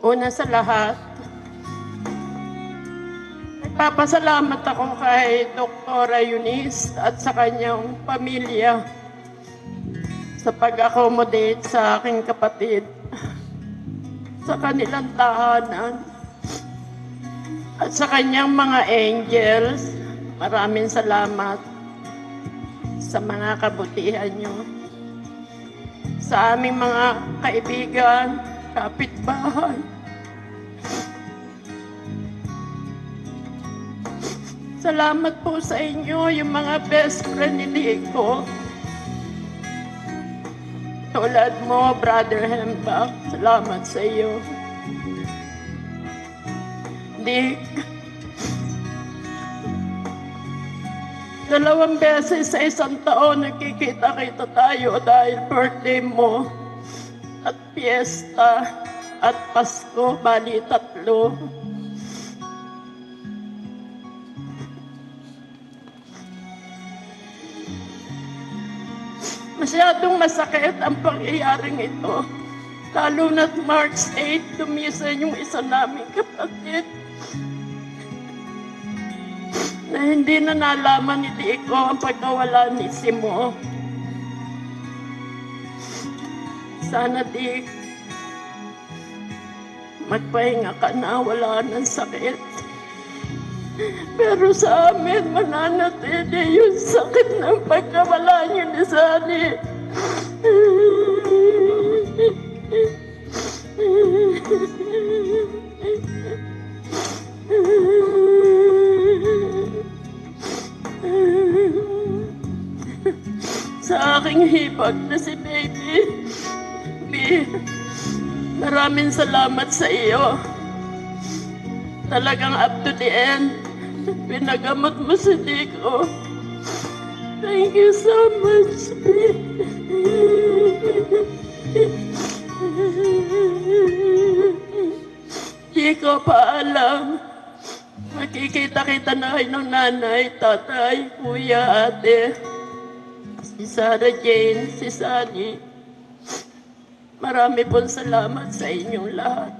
Una sa lahat, nagpapasalamat ako kay Dr. Eunice at sa kanyang pamilya sa pag-accommodate sa aking kapatid sa kanilang tahanan at sa kanyang mga angels. Maraming salamat sa mga kabutihan nyo. Sa aming mga kaibigan, kapitbahay, salamat po sa inyo, yung mga best friend ni Dico. Tulad mo, Brother Hembak, salamat sa iyo. Dick, 2 beses sa isang taon nagkikita-kita tayo dahil birthday mo at fiesta at Pasko, bali 3. Masyadong masakit ang pangyayaring ito. Lalo na't March 8, dumisan yung isa naming kapatid na hindi na nalaman ni Dico ang pagkawala ni Simo. Sana, Dick, magpahinga ka na, wala ng sakit. Pero sa amin, mananatili yung sakit ng pagkawala niyo ni Sunny. Sa aking hipag na si Baby B, maraming salamat sa iyo. Talagang up to the end, pinagamot mo si Dico. Thank you so much. Dico, paalam. Makikita-kita na kayo ng nanay, tatay, kuya, ate, si Sarah Jane, si Sunny. Marami pong salamat sa inyong lahat.